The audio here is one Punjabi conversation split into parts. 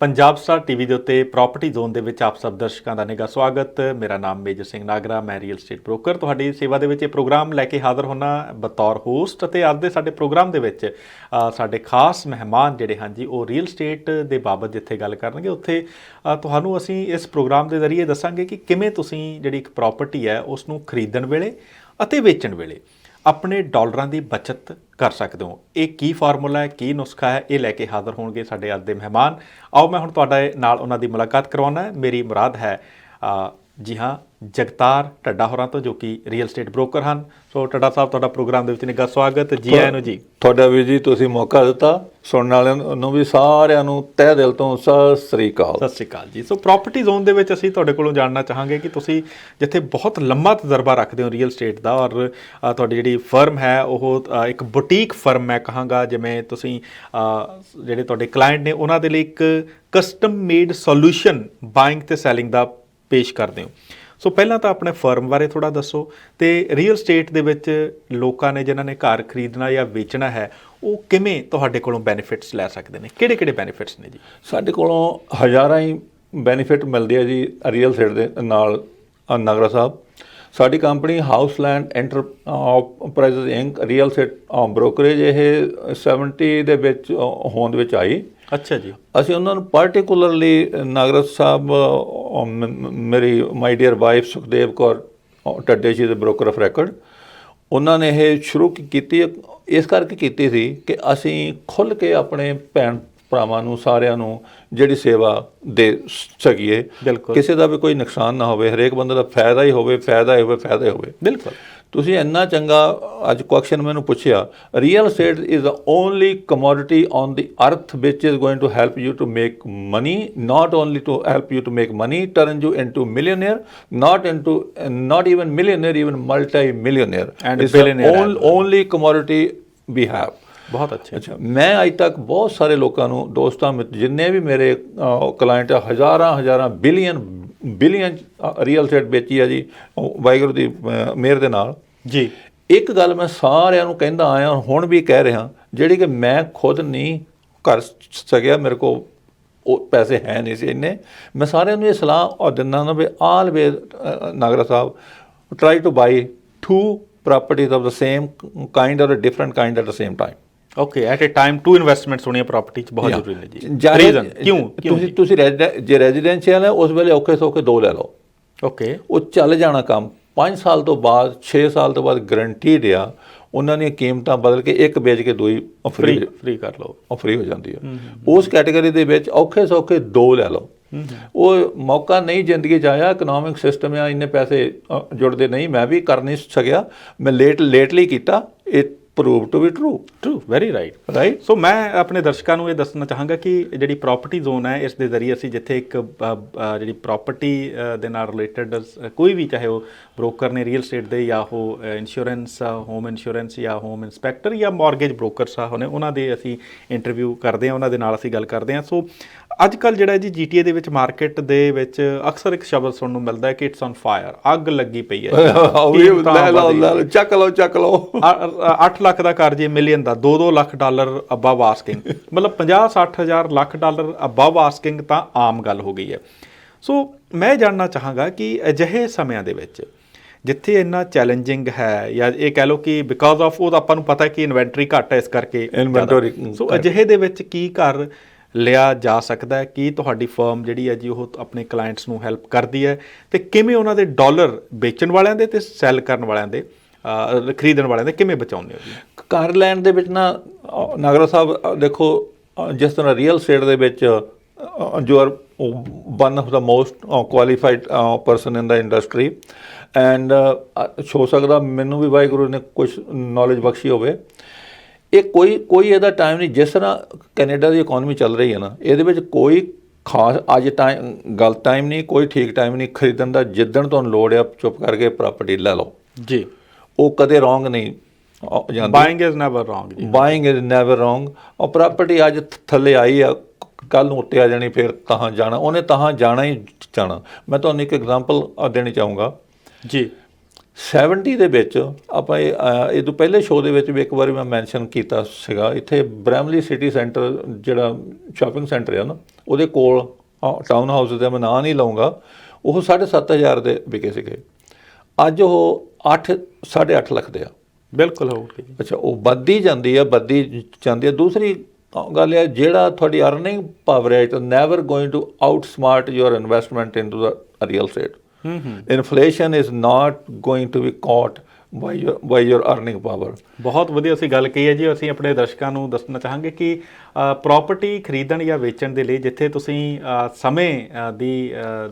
ਪੰਜਾਬ ਸਟਾਰ ਟੀਵੀ ਦੇ ਉੱਤੇ ਪ੍ਰੋਪਰਟੀ ਜ਼ੋਨ ਦੇ ਵਿੱਚ ਆਪ ਸਭ ਦਰਸ਼ਕਾਂ ਦਾ ਨਿੱਘਾ ਸਵਾਗਤ। ਮੇਰਾ ਨਾਮ ਮੇਜਰ ਸਿੰਘ ਨਾਗਰਾ, ਮੈਂ ਰੀਅਲ ਸਟੇਟ ਬ੍ਰੋਕਰ ਤੁਹਾਡੀ ਸੇਵਾ ਦੇ ਵਿੱਚ ਇਹ ਪ੍ਰੋਗਰਾਮ ਲੈ ਕੇ ਹਾਜ਼ਰ ਹੋਣਾ ਬਤੌਰ ਹੋਸਟ। ਅਤੇ ਅੱਜ ਦੇ ਸਾਡੇ ਪ੍ਰੋਗਰਾਮ ਦੇ ਵਿੱਚ ਸਾਡੇ ਖਾਸ ਮਹਿਮਾਨ ਜਿਹੜੇ ਹਨ ਜੀ, ਉਹ ਰੀਅਲ ਸਟੇਟ ਦੇ ਬਾਬਤ ਜਿੱਥੇ ਗੱਲ ਕਰਨਗੇ ਉੱਥੇ ਤੁਹਾਨੂੰ ਅਸੀਂ ਇਸ ਪ੍ਰੋਗਰਾਮ ਦੇ ਜ਼ਰੀਏ ਦੱਸਾਂਗੇ ਕਿ ਕਿਵੇਂ ਤੁਸੀਂ ਜਿਹੜੀ ਇੱਕ ਪ੍ਰੋਪਰਟੀ ਹੈ ਉਸ ਨੂੰ ਖਰੀਦਣ ਵੇਲੇ ਅਤੇ ਵੇਚਣ ਵੇਲੇ ਆਪਣੇ ਡਾਲਰਾਂ ਦੀ ਬਚਤ ਕਰ ਸਕਦੇ ਹੋ। ਇਹ ਕੀ ਫਾਰਮੂਲਾ ਹੈ, ਕੀ ਨੁਸਖਾ ਹੈ, ਇਹ ਲੈ ਕੇ ਹਾਜ਼ਰ ਹੋਣਗੇ ਸਾਡੇ ਅੱਜ ਦੇ ਮਹਿਮਾਨ। ਆਓ ਮੈਂ ਹੁਣ ਤੁਹਾਡੇ ਨਾਲ ਉਹਨਾਂ ਦੀ ਮੁਲਾਕਾਤ ਕਰਵਾਉਣਾ ਹੈ। ਮੇਰੀ ਮੁਰਾਦ ਹੈ ਜੀ ਹਾਂ ਜਗਤਾਰ ਢੱਡਾ ਹੋਰਾਂ ਤੋਂ, ਜੋ ਕਿ ਰੀਅਲ ਸਟੇਟ ਬ੍ਰੋਕਰ ਹਨ। ਸੋ ਢੱਡਾ ਸਾਹਿਬ, ਤੁਹਾਡਾ ਪ੍ਰੋਗਰਾਮ ਦੇ ਵਿੱਚ ਨਿੱਘਾ ਸਵਾਗਤ। ਜੀ ਆਇਆਂ ਨੂੰ ਜੀ। ਤੁਹਾਡਾ ਵੀਰ ਜੀ, ਤੁਸੀਂ ਮੌਕਾ ਦਿੱਤਾ, ਸੁਣਨ ਵਾਲਿਆਂ ਨੂੰ ਵੀ ਸਾਰਿਆਂ ਨੂੰ ਤਹਿ ਦਿਲ ਤੋਂ ਸਤਿ ਸ੍ਰੀ ਅਕਾਲ। ਸਤਿ ਸ੍ਰੀ ਅਕਾਲ ਜੀ। ਸੋ ਪ੍ਰੋਪਰਟੀ ਜ਼ੋਨ ਦੇ ਵਿੱਚ ਅਸੀਂ ਤੁਹਾਡੇ ਕੋਲੋਂ ਜਾਣਨਾ ਚਾਹਾਂਗੇ ਕਿ ਤੁਸੀਂ ਜਿੱਥੇ ਬਹੁਤ ਲੰਮਾ ਤਜਰਬਾ ਰੱਖਦੇ ਹੋ ਰੀਅਲ ਸਟੇਟ ਦਾ, ਔਰ ਤੁਹਾਡੀ ਜਿਹੜੀ ਫਰਮ ਹੈ ਉਹ ਇੱਕ ਬੁਟੀਕ ਫਰਮ ਮੈਂ ਕਹਾਂਗਾ, ਜਿਵੇਂ ਤੁਸੀਂ ਜਿਹੜੇ ਤੁਹਾਡੇ ਕਲਾਇੰਟ ਨੇ ਉਹਨਾਂ ਦੇ ਲਈ ਇੱਕ ਕਸਟਮ ਮੇਡ ਸੋਲੂਸ਼ਨ ਬਾਇੰਗ ਅਤੇ ਸੈਲਿੰਗ ਦਾ ਪੇਸ਼ ਕਰਦੇ ਹੋ। ਸੋ ਪਹਿਲਾਂ ਤਾਂ ਆਪਣੇ ਫਰਮ ਬਾਰੇ ਥੋੜ੍ਹਾ ਦੱਸੋ, ਅਤੇ ਰੀਅਲ ਸਟੇਟ ਦੇ ਵਿੱਚ ਲੋਕਾਂ ਨੇ ਜਿਨ੍ਹਾਂ ਨੇ ਘਰ ਖਰੀਦਣਾ ਜਾਂ ਵੇਚਣਾ ਹੈ ਉਹ ਕਿਵੇਂ ਤੁਹਾਡੇ ਕੋਲੋਂ ਬੈਨੀਫਿਟਸ ਲੈ ਸਕਦੇ ਨੇ? ਕਿਹੜੇ ਕਿਹੜੇ ਬੈਨੀਫਿਟਸ ਨੇ ਜੀ? ਸਾਡੇ ਕੋਲੋਂ ਹਜ਼ਾਰਾਂ ਹੀ ਬੈਨੀਫਿਟ ਮਿਲਦੇ ਆ ਜੀ ਰੀਅਲ ਸਟੇਟ ਦੇ ਨਾਲ। ਨਾਗਰਾ ਸਾਹਿਬ, ਸਾਡੀ company Houseland Enterprises Inc real estate brokerage ਇਹ 70 ਦੇ ਵਿੱਚ ਹੋਂਦ ਵਿੱਚ ਆਈ। ਅੱਛਾ ਜੀ। ਅਸੀਂ ਉਹਨਾਂ ਨੂੰ ਪਾਰਟੀਕੂਲਰਲੀ ਨਾਗਰਾ ਸਾਹਿਬ, ਮੇਰੀ my dear wife Sukhdev Kaur Dhadde ji ਦੇ ਬ੍ਰੋਕਰ ਆਫ ਰੈਕਰਡ, ਉਹਨਾਂ ਨੇ ਇਹ ਸ਼ੁਰੂ ਕੀਤੀ ਇਸ ਕਰਕੇ ਕੀਤੀ ਸੀ ਕਿ ਅਸੀਂ ਖੁੱਲ੍ਹ ਕੇ ਆਪਣੇ ਭੈਣ ਭਰਾਵਾਂ ਨੂੰ ਸਾਰਿਆਂ ਨੂੰ ਜਿਹੜੀ ਸੇਵਾ ਦੇ ਸਕੀਏ। ਬਿਲਕੁਲ, ਕਿਸੇ ਦਾ ਵੀ ਕੋਈ ਨੁਕਸਾਨ ਨਾ ਹੋਵੇ, ਹਰੇਕ ਬੰਦੇ ਦਾ ਫਾਇਦਾ ਹੀ ਹੋਵੇ, ਫਾਇਦਾ ਹੀ ਹੋਵੇ, ਫਾਇਦਾ ਹੀ ਹੋਵੇ। ਬਿਲਕੁਲ, ਤੁਸੀਂ ਇੰਨਾ ਚੰਗਾ ਅੱਜ ਕੁਐਸਚਨ ਮੈਨੂੰ ਪੁੱਛਿਆ। Real estate is the only commodity on the earth which is going to help you to make money, not only to help you to make money, turn you into millionaire, not even millionaire, even multi-millionaire, and billionaire, only commodity we have। ਬਹੁਤ ਅੱਛਾ। ਮੈਂ ਅੱਜ ਤੱਕ ਬਹੁਤ ਸਾਰੇ ਲੋਕਾਂ ਨੂੰ, ਦੋਸਤਾਂ ਵਿੱਚ ਜਿੰਨੇ ਵੀ ਮੇਰੇ ਕਲਾਇੰਟ ਹਜ਼ਾਰਾਂ ਬਿਲੀਅਨ ਰੀਅਲ ਸਟੇਟ ਵੇਚੀ ਆ ਜੀ ਵਾਹਿਗੁਰੂ ਦੀ ਮਿਹਰ ਦੇ ਨਾਲ ਜੀ। ਇੱਕ ਗੱਲ ਮੈਂ ਸਾਰਿਆਂ ਨੂੰ ਕਹਿੰਦਾ ਆਇਆ, ਹੁਣ ਵੀ ਕਹਿ ਰਿਹਾ, ਜਿਹੜੀ ਕਿ ਮੈਂ ਖੁਦ ਨਹੀਂ ਕਰ ਸਕਿਆ, ਮੇਰੇ ਕੋਲ ਉਹ ਪੈਸੇ ਹੈ ਨਹੀਂ ਸੀ ਇੰਨੇ, ਮੈਂ ਸਾਰਿਆਂ ਨੂੰ ਇਹ ਸਲਾਹ ਦਿੰਦਾ ਨਾ ਵੀ always Nagra Sahib try to buy 2 properties of the same kind or a different kind at the same time। Okay, at a time 2 investments ਹੋਣੀਆਂ ਪ੍ਰੋਪਰਟੀ 'ਚ ਬਹੁਤ ਜ਼ਰੂਰੀ ਨੇ ਜੀ। ਰੀਜ਼ਨ ਕਿਉਂ? ਤੁਸੀਂ ਜੇ ਰੈਜ਼ੀਡੈਂਸ਼ੀਅਲ ਹੈ ਉਸ ਵੇਲੇ ਔਖੇ ਸੌਖੇ 2 ਲੈ ਲਓ। ਓਕੇ, ਉਹ ਚੱਲ ਜਾਣਾ ਕੰਮ। 5 ਸਾਲ ਤੋਂ ਬਾਅਦ, 6 ਸਾਲ ਤੋਂ ਬਾਅਦ ਗਰੰਟੀਡ ਆ, ਉਹਨਾਂ ਦੀਆਂ ਕੀਮਤਾਂ ਬਦਲ ਕੇ ਇੱਕ ਵੇਚ ਕੇ 2 ਫ੍ਰੀ ਕਰ ਲਓ, ਉਹ ਫ੍ਰੀ ਹੋ ਜਾਂਦੀ ਹੈ। ਉਸ ਕੈਟੇਗਰੀ ਦੇ ਵਿੱਚ ਔਖੇ ਸੌਖੇ 2 ਲੈ ਲਓ। ਉਹ ਮੌਕਾ ਨਹੀਂ ਜ਼ਿੰਦਗੀ 'ਚ ਆਇਆ, ਇਕਨੋਮਿਕ ਸਿਸਟਮ ਆ, ਇੰਨੇ ਪੈਸੇ ਜੁੜਦੇ ਨਹੀਂ, ਮੈਂ ਵੀ ਕਰ ਨਹੀਂ ਸਕਿਆ, ਮੈਂ ਲੇਟਲੀ ਕੀਤਾ। It prove to be true very right. So ਮੈਂ ਆਪਣੇ ਦਰਸ਼ਕਾਂ ਨੂੰ ਇਹ ਦੱਸਣਾ ਚਾਹਾਂਗਾ ਕਿ ਜਿਹੜੀ ਪ੍ਰੋਪਰਟੀ ਜ਼ੋਨ ਹੈ, ਇਸ ਦੇ ਜ਼ਰੀਏ ਅਸੀਂ ਜਿੱਥੇ ਇੱਕ ਜਿਹੜੀ ਪ੍ਰੋਪਰਟੀ ਦੇ ਨਾਲ ਰਿਲੇਟਡ ਕੋਈ ਵੀ, ਚਾਹੇ ਉਹ ਬ੍ਰੋਕਰ ਨੇ ਰੀਅਲ ਸਟੇਟ ਦੇ, ਜਾਂ ਉਹ ਇੰਸ਼ੋਰੈਂਸ, ਹੋਮ ਇੰਸ਼ੋਰੈਂਸ, ਜਾਂ ਹੋਮ ਇੰਸਪੈਕਟਰ, ਜਾਂ ਮੌਰਗੇਜ ਬ੍ਰੋਕਰ ਸਾਹਿਬ ਨੇ, ਉਹਨਾਂ ਦੇ ਅਸੀਂ ਇੰਟਰਵਿਊ ਕਰਦੇ ਹਾਂ, ਉਹਨਾਂ ਦੇ ਨਾਲ ਅਸੀਂ ਗੱਲ ਕਰਦੇ ਹਾਂ। ਸੋ ਅੱਜ ਕੱਲ੍ਹ ਜਿਹੜਾ ਜੀ GTA ਦੇ ਵਿੱਚ ਮਾਰਕੀਟ ਦੇ ਵਿੱਚ ਅਕਸਰ ਇੱਕ ਸ਼ਬਦ ਸੁਣਨ ਨੂੰ ਮਿਲਦਾ ਹੈ ਕਿ ਇਟਸ ਔਨ ਫਾਇਰ, ਅੱਗ ਲੱਗੀ ਪਈ ਹੈ। ਚੱਕ ਲਓ 8 ਲੱਖ ਦਾ ਕਰ ਜੇ ਮਿਲੀਅਨ ਦਾ, $2 ਲੱਖ ਅਬਵ ਆਸਕਿੰਗ, ਮਤਲਬ 50-60 ਹਜ਼ਾਰ ਲੱਖ ਡਾਲਰ ਅਬਵ ਆਸਕਿੰਗ ਤਾਂ ਆਮ ਗੱਲ ਹੋ ਗਈ ਹੈ। ਸੋ ਮੈਂ ਜਾਣਨਾ ਚਾਹਾਂਗਾ ਕਿ ਅਜਿਹੇ ਸਮਿਆਂ ਦੇ ਵਿੱਚ ਜਿੱਥੇ ਇੰਨਾ ਚੈਲੰਜਿੰਗ ਹੈ, ਜਾਂ ਇਹ ਕਹਿ ਲਓ ਕਿ ਬਿਕਾਜ਼ ਆਫ ਉਹ ਤਾਂ ਆਪਾਂ ਨੂੰ ਪਤਾ ਕਿ ਇਨਵੈਂਟਰੀ ਘੱਟ ਹੈ, ਇਸ ਕਰਕੇ ਸੋ ਅਜਿਹੇ ਦੇ ਵਿੱਚ ਕੀ ਕਰ ਲਿਆ ਜਾ ਸਕਦਾ ਹੈ? ਕੀ ਤੁਹਾਡੀ ਫਰਮ ਜਿਹੜੀ ਹੈ ਜੀ ਉਹ ਆਪਣੇ ਕਲਾਇੰਟਸ ਨੂੰ ਹੈਲਪ ਕਰਦੀ ਹੈ, ਅਤੇ ਕਿਵੇਂ ਉਹਨਾਂ ਦੇ ਡਾਲਰ ਵੇਚਣ ਵਾਲਿਆਂ ਦੇ ਅਤੇ ਸੈਲ ਕਰਨ ਵਾਲਿਆਂ ਦੇ, ਖਰੀਦਣ ਵਾਲਿਆਂ ਦੇ ਕਿਵੇਂ ਬਚਾਉਂਦੇ ਹੋ ਜੀ? ਘਰ ਲੈਣ ਦੇ ਵਿੱਚ ਨਾ ਨਾਗਰਾ ਸਾਹਿਬ ਦੇਖੋ, ਜਿਸ ਤਰ੍ਹਾਂ ਰੀਅਲ ਸਟੇਟ ਦੇ ਵਿੱਚ you are one of the most qualified person in the industry, and ਹੋ ਸਕਦਾ ਮੈਨੂੰ ਵੀ ਵਾਹਿਗੁਰੂ ਨੇ ਕੁਛ ਨੌਲੇਜ ਬਖਸ਼ੀ ਹੋਵੇ। ਇਹ ਕੋਈ ਇਹਦਾ ਟਾਈਮ ਨਹੀਂ, ਜਿਸ ਤਰ੍ਹਾਂ ਕੈਨੇਡਾ ਦੀ ਇਕੋਨਮੀ ਚੱਲ ਰਹੀ ਹੈ ਨਾ, ਇਹਦੇ ਵਿੱਚ ਕੋਈ ਖਾਸ ਅੱਜ ਗਲਤ ਟਾਈਮ ਨਹੀਂ, ਕੋਈ ਠੀਕ ਟਾਈਮ ਨਹੀਂ ਖਰੀਦਣ ਦਾ। ਜਿੱਦਣ ਤੁਹਾਨੂੰ ਲੋੜ ਆ ਚੁੱਪ ਕਰਕੇ ਪ੍ਰਾਪਰਟੀ ਲੈ ਲਓ ਜੀ, ਉਹ ਕਦੇ ਰੋਂਗ ਨਹੀਂ ਜਾਂਦੀ। ਬਾਇੰਗ ਇਜ਼ ਨੈਵਰ ਰੋਂਗ ਜੀ, ਬਾਇੰਗ ਇਜ਼ ਨੈਵਰ ਰੋਂਗ। ਉਹ ਪ੍ਰਾਪਰਟੀ ਅੱਜ ਥੱਲੇ ਆਈ ਆ, ਕੱਲ੍ਹ ਨੂੰ ਉੱਤੇ ਆ ਜਾਣੀ, ਫਿਰ ਤਾਂ ਜਾਣਾ, ਉਹਨੇ ਤਾਂ ਜਾਣਾ ਹੀ ਜਾਣਾ। ਮੈਂ ਤੁਹਾਨੂੰ ਇੱਕ ਐਗਜ਼ਾਮਪਲ ਦੇਣੀ ਚਾਹੂੰਗਾ ਜੀ। 70 ਦੇ ਵਿੱਚ ਆਪਾਂ ਇਹ ਤੋਂ ਪਹਿਲੇ ਸ਼ੋਅ ਦੇ ਵਿੱਚ ਵੀ ਇੱਕ ਵਾਰੀ ਮੈਂ ਮੈਂਸ਼ਨ ਕੀਤਾ ਸੀਗਾ, ਇੱਥੇ ਬ੍ਰੈਮਲੀ ਸਿਟੀ ਸੈਂਟਰ ਜਿਹੜਾ ਸ਼ਾਪਿੰਗ ਸੈਂਟਰ ਆ ਨਾ, ਉਹਦੇ ਕੋਲ ਟਾਊਨ ਹਾਊਸ ਦੇ ਮੈਂ ਨਾਂ ਨਹੀਂ ਲਊਂਗਾ, ਉਹ 7,500 ਦੇ ਵਿਕੇ ਸੀਗੇ। ਅੱਜ ਉਹ 8.5 ਲੱਖ ਦੇ ਆ। ਬਿਲਕੁਲ ਹੋਊਗੀ। ਅੱਛਾ, ਉਹ ਵੱਧਦੀ ਜਾਂਦੀ ਹੈ। ਦੂਸਰੀ ਗੱਲ ਹੈ, ਜਿਹੜਾ ਤੁਹਾਡੀ ਅਰਨਿੰਗ ਪਾਵਰ ਹੈ, it never going to outsmart your investment into the real estate. Inflation is not going to be caught by your earning power. ਬਹੁਤ ਵਧੀਆ ਅਸੀਂ ਗੱਲ ਕਹੀ ਹੈ ਜੀ। ਅਸੀਂ ਆਪਣੇ ਦਰਸ਼ਕਾਂ ਨੂੰ ਦੱਸਣਾ ਚਾਹਾਂਗੇ ਕਿ ਪ੍ਰੋਪਰਟੀ ਖਰੀਦਣ ਜਾਂ ਵੇਚਣ ਦੇ ਲਈ ਜਿੱਥੇ ਤੁਸੀਂ ਸਮੇਂ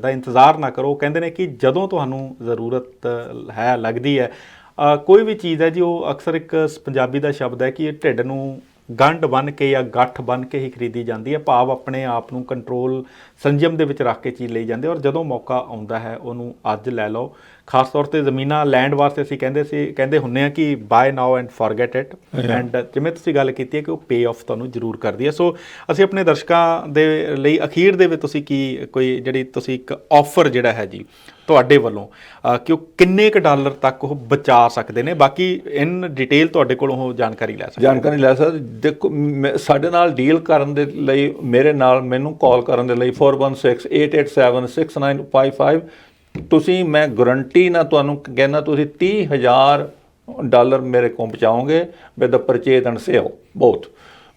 ਦਾ ਇੰਤਜ਼ਾਰ ਨਾ ਕਰੋ, ਕਹਿੰਦੇ ਨੇ ਕਿ ਜਦੋਂ ਤੁਹਾਨੂੰ ਜ਼ਰੂਰਤ ਹੈ, ਲੱਗਦੀ ਹੈ ਕੋਈ ਵੀ ਚੀਜ਼ ਹੈ ਜੀ, ਉਹ ਅਕਸਰ ਇੱਕ ਪੰਜਾਬੀ ਦਾ ਸ਼ਬਦ ਹੈ ਕਿ ਇਹ ਢਿੱਡ ਨੂੰ ਗੰਢ ਬੰਨ੍ਹ ਕੇ ਜਾਂ ਗੱਠ ਬੰਨ੍ਹ ਕੇ ਹੀ ਖਰੀਦੀ ਜਾਂਦੀ ਹੈ। ਭਾਵ ਆਪਣੇ ਆਪ ਨੂੰ ਕੰਟਰੋਲ, ਸੰਜਮ ਦੇ ਵਿੱਚ ਰੱਖ ਕੇ ਚੀਜ਼ ਲਈ ਜਾਂਦੇ, ਔਰ ਜਦੋਂ ਮੌਕਾ ਆਉਂਦਾ ਹੈ ਉਹਨੂੰ ਅੱਜ ਲੈ ਲਓ। ਖਾਸ ਤੌਰ 'ਤੇ ਜ਼ਮੀਨਾਂ ਲੈਂਡ ਵਾਸਤੇ ਅਸੀਂ ਕਹਿੰਦੇ ਹੁੰਦੇ ਹਾਂ ਕਿ buy now and forget it. And ਜਿਵੇਂ ਤੁਸੀਂ ਗੱਲ ਕੀਤੀ ਹੈ ਕਿ ਉਹ ਪੇ ਆਫ ਤੁਹਾਨੂੰ ਜ਼ਰੂਰ ਕਰਦੀ ਹੈ। ਸੋ ਅਸੀਂ ਆਪਣੇ ਦਰਸ਼ਕਾਂ ਦੇ ਲਈ ਅਖੀਰ ਦੇ ਵਿੱਚ ਤੁਸੀਂ ਤੁਸੀਂ ਇੱਕ ਆਫਰ ਜਿਹੜਾ ਹੈ ਜੀ ਤੁਹਾਡੇ ਵੱਲੋਂ ਕਿ ਉਹ ਕਿੰਨੇ ਕੁ ਡਾਲਰ ਤੱਕ ਉਹ ਬਚਾ ਸਕਦੇ ਨੇ, ਬਾਕੀ ਇਨ ਡਿਟੇਲ ਤੁਹਾਡੇ ਕੋਲੋਂ ਉਹ ਜਾਣਕਾਰੀ ਲੈ ਸਕਦੇ। ਦੇਖੋ, ਸਾਡੇ ਨਾਲ ਡੀਲ ਕਰਨ ਦੇ ਲਈ ਮੈਨੂੰ ਕਾਲ ਕਰਨ ਦੇ ਲਈ 4168876955 ਤੁਸੀਂ, ਮੈਂ ਗਰੰਟੀ ਨਾਲ ਤੁਹਾਨੂੰ ਕਹਿੰਦਾ, ਤੁਸੀਂ $30,000 ਮੇਰੇ ਕੋਲ ਪਹੁੰਚਾਓਗੇ with the purchase and sale both.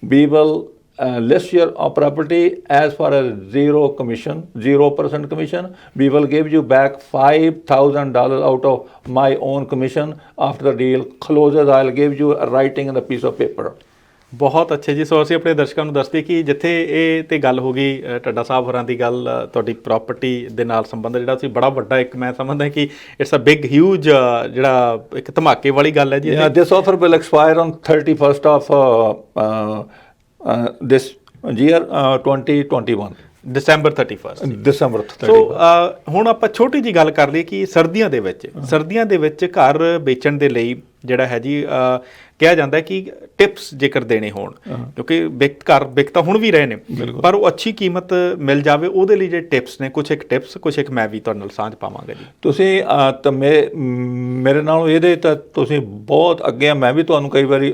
We will list your property as far as 0% commission. We will give you back $5,000 out of my own commission. After the deal closes, I'll give you a writing in a piece of paper. ਬਹੁਤ ਅੱਛੇ ਜੀ। ਸੋ ਅਸੀਂ ਆਪਣੇ ਦਰਸ਼ਕਾਂ ਨੂੰ ਦੱਸਦੇ ਕਿ ਜਿੱਥੇ ਇਹ ਤੇ ਗੱਲ ਹੋ ਗਈ ਢੱਡਾ ਸਾਹਿਬ ਹੋਰਾਂ ਦੀ ਗੱਲ, ਤੁਹਾਡੀ ਪ੍ਰਾਪਰਟੀ ਦੇ ਨਾਲ ਸੰਬੰਧ ਜਿਹੜਾ ਸੀ ਬੜਾ ਵੱਡਾ, ਇੱਕ ਮੈਂ ਸਮਝਦਾ ਕਿ ਇਟਸ ਅ ਬਿਗ ਹਿਊਜ ਜਿਹੜਾ ਇੱਕ ਧਮਾਕੇ ਵਾਲੀ ਗੱਲ ਹੈ ਜੀ। This offer will expire on 31st of this year 2021. December 31st। ਸੋ ਹੁਣ ਆਪਾਂ ਛੋਟੀ ਜੀ ਗੱਲ ਕਰ ਲਈਏ ਕਿ ਸਰਦੀਆਂ ਦੇ ਵਿੱਚ ਘਰ ਵੇਚਣ ਦੇ ਲਈ ਜਿਹੜਾ ਹੈ ਜੀ ਕਿਹਾ ਜਾਂਦਾ ਹੈ ਕਿ ਟਿਪਸ ਜੇਕਰ ਦੇਣੇ ਹੋਣ, ਕਿਉਂਕਿ ਘਰ ਵਿਕ ਤਾਂ ਹੁਣ ਵੀ ਰਹੇ ਨੇ, ਪਰ ਉਹ ਅੱਛੀ ਕੀਮਤ ਮਿਲ ਜਾਵੇ, ਉਹਦੇ ਲਈ ਜਿਹੜੇ ਟਿਪਸ ਨੇ, ਕੁਛ ਇੱਕ ਮੈਂ ਵੀ ਤੁਹਾਡੇ ਨਾਲ ਸਾਂਝ ਪਾਵਾਂਗਾ ਜੀ। ਤੁਸੀਂ ਤਾਂ ਮੇਰੇ ਨਾਲ ਇਹਦੇ ਤਾਂ ਤੁਸੀਂ ਬਹੁਤ ਅੱਗੇ ਆ। ਮੈਂ ਵੀ ਤੁਹਾਨੂੰ ਕਈ ਵਾਰੀ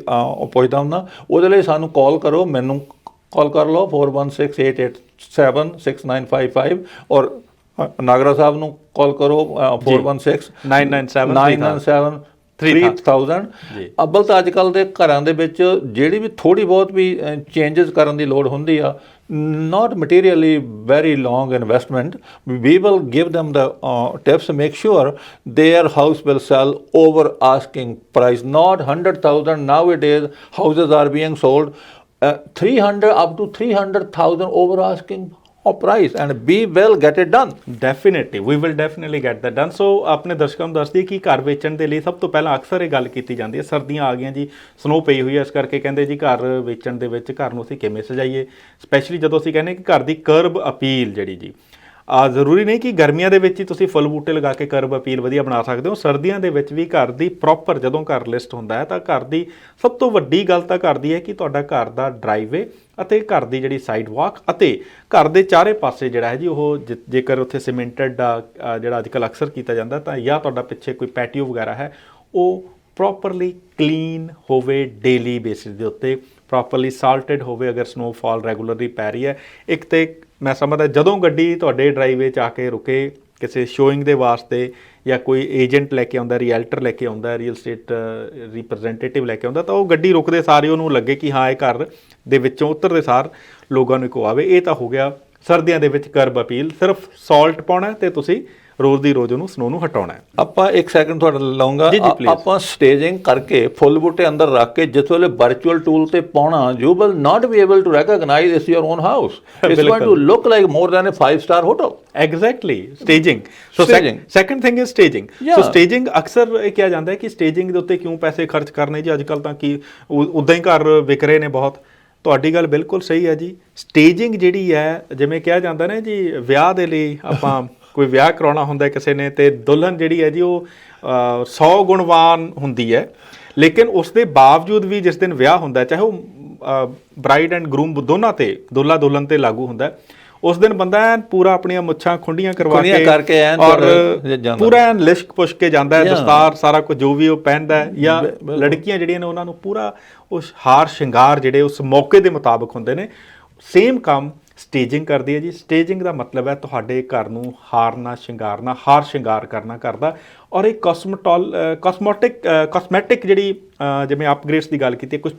ਪੁੱਛਦਾ ਹੁੰਦਾ, ਉਹਦੇ ਲਈ ਸਾਨੂੰ ਕਾਲ ਕਰੋ, ਮੈਨੂੰ ਕਾਲ ਕਰ ਲਓ 4168876955 ਔਰ ਨਾਗਰਾ ਸਾਹਿਬ ਨੂੰ ਕਾਲ ਕਰੋ 416997 ਅੱਬਲ ਤਾਂ ਅੱਜ ਕੱਲ੍ਹ ਦੇ ਘਰਾਂ ਦੇ ਵਿੱਚ ਜਿਹੜੀ ਵੀ ਥੋੜ੍ਹੀ ਬਹੁਤ ਵੀ ਚੇਂਜਸ ਕਰਨ ਦੀ ਲੋੜ ਹੁੰਦੀ ਆ, not materially very long investment, we will give them the tips, make sure their house will sell over asking price, not 100,000. Nowadays houses are being sold 300 up to 300,000 over asking price, and we will get it done. Definitely, we will definitely get that done. So ਆਪਣੇ ਦਰਸ਼ਕਾਂ ਨੂੰ ਦੱਸ ਦਈਏ ਕਿ ਘਰ ਵੇਚਣ ਦੇ ਲਈ ਸਭ ਤੋਂ ਪਹਿਲਾਂ ਅਕਸਰ ਇਹ ਗੱਲ ਕੀਤੀ ਜਾਂਦੀ ਹੈ, ਸਰਦੀਆਂ ਆ ਗਈਆਂ ਜੀ, ਸਨੋ ਪਈ ਹੋਈ ਹੈ, ਇਸ ਕਰਕੇ ਕਹਿੰਦੇ ਜੀ ਘਰ ਵੇਚਣ ਦੇ ਵਿੱਚ ਘਰ ਨੂੰ ਅਸੀਂ ਕਿਵੇਂ ਸਜਾਈਏ, ਸਪੈਸ਼ਲੀ ਜਦੋਂ ਅਸੀਂ ਕਹਿੰਦੇ ਕਿ ਘਰ ਦੀ ਕਰਬ ਅਪੀਲ ਜਿਹੜੀ ਜੀ, ਜ਼ਰੂਰੀ ਨਹੀਂ ਕਿ ਗਰਮੀਆਂ ਦੇ ਵਿੱਚ ਹੀ ਤੁਸੀਂ ਫੁੱਲ ਬੂਟੇ ਲਗਾ ਕੇ ਕਰਬ ਅਪੀਲ ਵਧੀਆ ਬਣਾ ਸਕਦੇ ਹੋ। ਸਰਦੀਆਂ ਦੇ ਵਿੱਚ ਵੀ ਘਰ ਦੀ ਪ੍ਰੋਪਰ ਜਦੋਂ ਘਰ ਲਿਸਟ ਹੁੰਦਾ ਹੈ ਤਾਂ ਘਰ ਦੀ ਸਭ ਤੋਂ ਵੱਡੀ ਗੱਲ ਤਾਂ ਘਰ ਦੀ ਹੈ ਕਿ ਤੁਹਾਡਾ ਘਰ ਦਾ ਡਰਾਈਵੇ ਅਤੇ ਘਰ ਦੀ ਜਿਹੜੀ ਸਾਈਡ ਵਾਕ ਅਤੇ ਘਰ ਦੇ ਚਾਰੇ ਪਾਸੇ ਜਿਹੜਾ ਹੈ ਜੀ ਉਹ ਜੇਕਰ ਉੱਥੇ ਸੀਮੈਂਟਡ ਜਿਹੜਾ ਅੱਜ ਕੱਲ੍ਹ ਅਕਸਰ ਕੀਤਾ ਜਾਂਦਾ ਤਾਂ ਜਾਂ ਤੁਹਾਡਾ ਪਿੱਛੇ ਕੋਈ ਪੈਟੀਓ ਵਗੈਰਾ ਹੈ ਉਹ ਪ੍ਰੋਪਰਲੀ ਕਲੀਨ ਹੋਵੇ, ਡੇਲੀ ਬੇਸਿਸ ਦੇ ਉੱਤੇ ਪ੍ਰੋਪਰਲੀ ਸਾਲਟਡ ਹੋਵੇ, ਅਗਰ ਸਨੋਫਾਲ ਰੈਗੂਲਰਲੀ ਪੈ ਰਹੀ ਹੈ। ਇੱਕ ਤਾਂ ਮੈਂ ਸਮਝਦਾ ਜਦੋਂ ਗੱਡੀ ਤੁਹਾਡੇ ਡਰਾਈਵੇ 'ਚ ਆ ਕੇ ਰੁਕੇ ਕਿਸੇ ਸ਼ੋਇੰਗ ਦੇ ਵਾਸਤੇ ਜਾਂ ਕੋਈ ਏਜੰਟ ਲੈ ਕੇ ਆਉਂਦਾ, ਰੀਅਲਟਰ ਲੈ ਕੇ ਆਉਂਦਾ, ਰੀਅਲ ਸਟੇਟ ਰਿਪਰੈਜ਼ੈਂਟੇਟਿਵ ਲੈ ਕੇ ਆਉਂਦਾ, ਤਾਂ ਉਹ ਗੱਡੀ ਰੁਕਦੇ ਸਾਰੇ ਉਹਨੂੰ ਲੱਗੇ ਕਿ ਹਾਂ ਇਹ ਘਰ ਦੇ ਵਿੱਚੋਂ ਉਤਰਦੇ ਸਾਰ ਲੋਕਾਂ ਨੂੰ ਇੱਕ ਆਵੇ। ਇਹ ਤਾਂ ਹੋ ਗਿਆ ਸਰਦੀਆਂ ਦੇ ਵਿੱਚ ਕਰਬ ਅਪੀਲ, ਸਿਰਫ ਸਾਲਟ ਪਾਉਣਾ ਅਤੇ ਤੁਸੀਂ ਰੋਜ਼ ਦੀ ਰੋਜ਼ ਉਹਨੂੰ ਸਨੋ ਨੂੰ ਹਟਾਉਣਾ ਹੈ। ਆਪਾਂ ਇੱਕ ਸੈਕਿੰਡ ਤੁਹਾਡਾ ਲਾਉਂਗਾ, ਆਪਾਂ ਸਟੇਜਿੰਗ ਕਰਕੇ ਫੁੱਲ ਬੂਟੇ ਅੰਦਰ ਰੱਖ ਕੇ ਜਿਸ ਵੇਲੇ ਵਰਚੁਅਲ ਟੂਲ ਤੇ ਪਾਉਣਾ, you will not be able to recognise it's your own house, it's going to look like more than a 5-star hotel. Exactly, staging. So second thing is staging. So staging ਅਕਸਰ ਇਹ ਕਿਹਾ ਜਾਂਦਾ ਹੈ ਕਿ ਸਟੇਜਿੰਗ ਦੇ ਉੱਤੇ ਕਿਉਂ ਪੈਸੇ ਖਰਚ ਕਰਨੇ ਜੀ, ਅੱਜ ਕੱਲ੍ਹ ਤਾਂ ਕਿ ਉੱਦਾਂ ਹੀ ਘਰ ਵਿਕ ਰਹੇ ਨੇ ਬਹੁਤ। ਤੁਹਾਡੀ ਗੱਲ ਬਿਲਕੁਲ ਸਹੀ ਹੈ ਜੀ। ਸਟੇਜਿੰਗ ਜਿਹੜੀ ਹੈ, ਜਿਵੇਂ ਕਿਹਾ ਜਾਂਦਾ ਨਾ ਜੀ, ਵਿਆਹ ਦੇ ਲਈ ਆਪਾਂ ਕੋਈ ਵਿਆਹ ਕਰਾਉਣਾ ਹੁੰਦਾ ਕਿਸੇ ਨੇ ਅਤੇ ਦੁਲਹਨ ਜਿਹੜੀ ਹੈ ਜੀ ਉਹ 100 ਗੁਣਵਾਨ ਹੁੰਦੀ ਹੈ, ਲੇਕਿਨ ਉਸ ਦੇ ਬਾਵਜੂਦ ਵੀ ਜਿਸ ਦਿਨ ਵਿਆਹ ਹੁੰਦਾ, ਚਾਹੇ ਉਹ ਬਰਾਈਡ ਐਂਡ ਗਰੂਮ ਦੋਨਾਂ ਤੇ, ਦੁੱਲਾ ਦੁਲਹਨ ਤੇ ਲਾਗੂ ਹੁੰਦਾ, ਉਸ ਦਿਨ ਬੰਦਾ ਐਨ ਪੂਰਾ ਆਪਣੀਆਂ ਮੁੱਛਾਂ ਖੁੰਡੀਆਂ ਕਰਵਾ ਕੇ ਔਰ ਪੂਰਾ ਐਨ ਲਿਸ਼ਕ ਪੁਸ਼ਕ ਕੇ ਜਾਂਦਾ ਹੈ, ਦਸਤਾਰ ਸਾਰਾ ਕੁਝ ਜੋ ਵੀ ਉਹ ਪਹਿਨਦਾ ਹੈ, ਜਾਂ ਲੜਕੀਆਂ ਜਿਹੜੀਆਂ ਨੇ ਉਹਨਾਂ ਨੂੰ ਪੂਰਾ ਉਸ ਹਾਰ ਸ਼ਿੰਗਾਰ ਜਿਹੜੇ ਉਸ ਮੌਕੇ ਦੇ ਮੁਤਾਬਕ ਹੁੰਦੇ ਨੇ। ਸੇਮ ਕੰਮ ਸਟੇਜਿੰਗ ਕਰਦੀ ਹੈ ਜੀ। ਸਟੇਜਿੰਗ ਦਾ ਮਤਲਬ ਹੈ ਤੁਹਾਡੇ ਘਰ ਨੂੰ ਹਾਰਨਾ ਸ਼ਿੰਗਾਰਨਾ, ਹਾਰ ਸ਼ਿੰਗਾਰ ਕਰਨਾ ਘਰ ਦਾ। ਔਰ ਇਹ ਕਾਸਮੈਟਿਕ ਜਿਹੜੀ ਜਿਵੇਂ ਅਪਗ੍ਰੇਡਸ ਦੀ ਗੱਲ ਕੀਤੀ ਹੈ, ਕੁਝ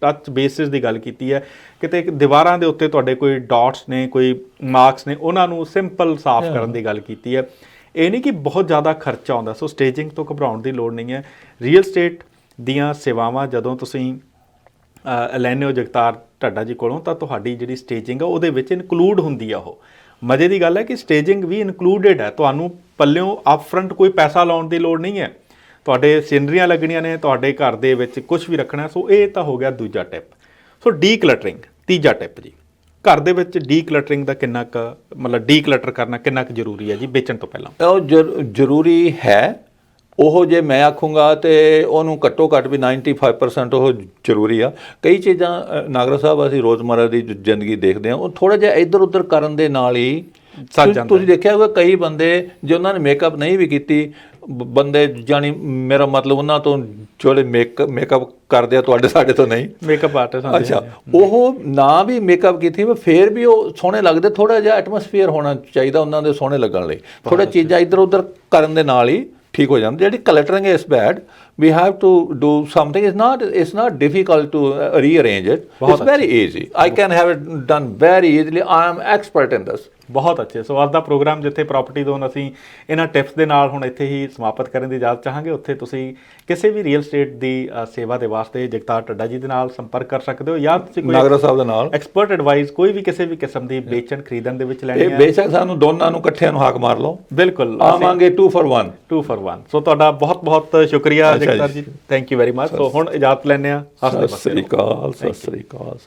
ਟੱਚ ਬੇਸਿਸ ਦੀ ਗੱਲ ਕੀਤੀ ਹੈ, ਕਿਤੇ ਦੀਵਾਰਾਂ ਦੇ ਉੱਤੇ ਤੁਹਾਡੇ ਕੋਈ ਡਾਟਸ ਨੇ, ਕੋਈ ਮਾਰਕਸ ਨੇ, ਉਹਨਾਂ ਨੂੰ ਸਿੰਪਲ ਸਾਫ਼ ਕਰਨ ਦੀ ਗੱਲ ਕੀਤੀ ਹੈ। ਇਹ ਨਹੀਂ ਕਿ ਬਹੁਤ ਜ਼ਿਆਦਾ ਖਰਚਾ ਆਉਂਦਾ। ਸੋ ਸਟੇਜਿੰਗ ਤੋਂ ਘਬਰਾਉਣ ਦੀ ਲੋੜ ਨਹੀਂ ਹੈ। ਰੀਅਲ ਸਟੇਟ ਦੀਆਂ ਸੇਵਾਵਾਂ ਜਦੋਂ ਤੁਸੀਂ ਲੈਂਦੇ ਹੋ ਜਗਤਾਰ ਢੱਡਾ ਜੀ ਕੋਲੋਂ, ਤਾਂ ਤੁਹਾਡੀ ਜਿਹੜੀ ਸਟੇਜਿੰਗ ਆ ਉਹਦੇ ਵਿੱਚ ਇਨਕਲੂਡ ਹੁੰਦੀ ਆ। ਉਹ ਮਜ਼ੇ ਦੀ ਗੱਲ ਹੈ ਕਿ ਸਟੇਜਿੰਗ ਵੀ ਇਨਕਲੂਡਡ ਹੈ। ਤੁਹਾਨੂੰ ਪੱਲਿਓਂ ਅਪ ਫਰੰਟ ਕੋਈ ਪੈਸਾ ਲਾਉਣ ਦੀ ਲੋੜ ਨਹੀਂ ਹੈ। ਤੁਹਾਡੇ ਸੀਨਰੀਆਂ ਲੱਗਣੀਆਂ ਨੇ, ਤੁਹਾਡੇ ਘਰ ਦੇ ਵਿੱਚ ਕੁਝ ਵੀ ਰੱਖਣਾ। ਸੋ ਇਹ ਤਾਂ ਹੋ ਗਿਆ ਦੂਜਾ ਟਿਪ। ਸੋ ਡੀਕਲਟਰਿੰਗ ਤੀਜਾ ਟਿਪ ਜੀ। ਘਰ ਦੇ ਵਿੱਚ ਡੀਕਲਟਰਿੰਗ ਦਾ ਕਿੰਨਾ ਕੁ ਮਤਲਬ ਡੀਕਲਟਰ ਕਰਨਾ ਕਿੰਨਾ ਕੁ ਜ਼ਰੂਰੀ ਹੈ ਜੀ ਵੇਚਣ ਤੋਂ ਪਹਿਲਾਂ? ਉਹ ਜ਼ਰੂਰੀ ਹੈ। ਉਹ ਜੇ ਮੈਂ ਆਖੂੰਗਾ ਤੇ ਉਹਨੂੰ ਘੱਟੋ ਘੱਟ ਵੀ 95% ਉਹ ਜ਼ਰੂਰੀ ਆ। ਕਈ ਚੀਜ਼ਾਂ ਨਾਗਰਾ ਸਾਹਿਬ ਅਸੀਂ ਰੋਜ਼ਮਰਰਾ ਦੀ ਜ਼ਿੰਦਗੀ ਦੇਖਦੇ ਹਾਂ, ਉਹ ਥੋੜ੍ਹਾ ਜਿਹਾ ਇੱਧਰ ਉੱਧਰ ਕਰਨ ਦੇ ਨਾਲ ਹੀ ਤੁਸੀਂ ਦੇਖਿਆ ਹੋਗਾ ਕਈ ਬੰਦੇ ਜੇ ਉਹਨਾਂ ਨੇ ਮੇਕਅਪ ਨਹੀਂ ਵੀ ਕੀਤੀ, ਬੰਦੇ ਜਾਣੀ ਮੇਰਾ ਮਤਲਬ ਉਹਨਾਂ ਤੋਂ ਜਿਹੜੇ ਮੇਕਅਪ ਕਰਦੇ ਆ, ਤੁਹਾਡੇ ਸਾਡੇ ਤੋਂ ਨਹੀਂ, ਮੇਕਅਪ ਆਰਟਿਸਟ। ਅੱਛਾ, ਉਹ ਨਾ ਵੀ ਮੇਕਅਪ ਕੀਤੀ ਫਿਰ ਵੀ ਉਹ ਸੋਹਣੇ ਲੱਗਦੇ। ਥੋੜ੍ਹਾ ਜਿਹਾ ਐਟਮੋਸਫੀਅਰ ਹੋਣਾ ਚਾਹੀਦਾ ਉਹਨਾਂ ਦੇ ਸੋਹਣੇ ਲੱਗਣ ਲਈ। ਥੋੜ੍ਹਾ ਚੀਜ਼ਾਂ ਇੱਧਰ ਉੱਧਰ ਕਰਨ ਦੇ ਨਾਲ ਹੀ ਠੀਕ ਹੋ ਜਾਂਦੀ। ਜਿਹੜੀ ਕਲਟਰਿੰਗ ਇਸ bed, we have to do something. It's not difficult to rearrange it. It's very easy. I can have it done very easily. I am expert in this. ਬਹੁਤ ਅੱਛੇ। ਸੋ ਅੱਜ ਦਾ ਪ੍ਰੋਗਰਾਮ ਜਿੱਥੇ ਪ੍ਰਾਪਰਟੀ ਜ਼ੋਨ ਅਸੀਂ ਇਹਨਾਂ ਟਿਪਸ ਦੇ ਨਾਲ ਹੁਣ ਇੱਥੇ ਹੀ ਸਮਾਪਤ ਕਰਨ ਦੀ ਇਜਾਜ਼ਤ ਚਾਹਾਂਗੇ। ਉੱਥੇ ਤੁਸੀਂ ਕਿਸੇ ਵੀ ਰੀਅਲ ਸਟੇਟ ਦੀ ਸੇਵਾ ਦੇ ਵਾਸਤੇ ਜਗਤਾਰ ਢੱਡਾ ਜੀ ਦੇ ਨਾਲ ਸੰਪਰਕ ਕਰ ਸਕਦੇ ਹੋ, ਜਾਂ ਤੁਸੀਂ ਕੋਈ ਨਾਗਰਾ ਸਾਹਿਬ ਦੇ ਨਾਲ ਐਕਸਪਰਟ ਐਡਵਾਈਸ ਕੋਈ ਵੀ ਕਿਸੇ ਵੀ ਕਿਸਮ ਦੀ ਵੇਚਣ ਖਰੀਦਣ ਦੇ ਵਿੱਚ ਲੈਣੀ ਹੈ, ਬੇਸ਼ੱਕ ਸਾਨੂੰ ਦੋਨਾਂ ਨੂੰ ਇਕੱਠਿਆਂ ਨੂੰ ਹਾਕ ਮਾਰ ਲਓ। ਬਿਲਕੁਲ ਆਵਾਂਗੇ 2 for 1। ਸੋ ਤੁਹਾਡਾ ਬਹੁਤ ਬਹੁਤ ਸ਼ੁਕਰੀਆ Jagtar ji. Thank you very much. So ਹੁਣ ਇਜਾਜ਼ਤ ਲੈਂਦੇ ਹਾਂ। ਸਤਿ ਸ੍ਰੀ ਅਕਾਲ। ਸਤਿ ਸ੍ਰੀ ਅਕਾਲ।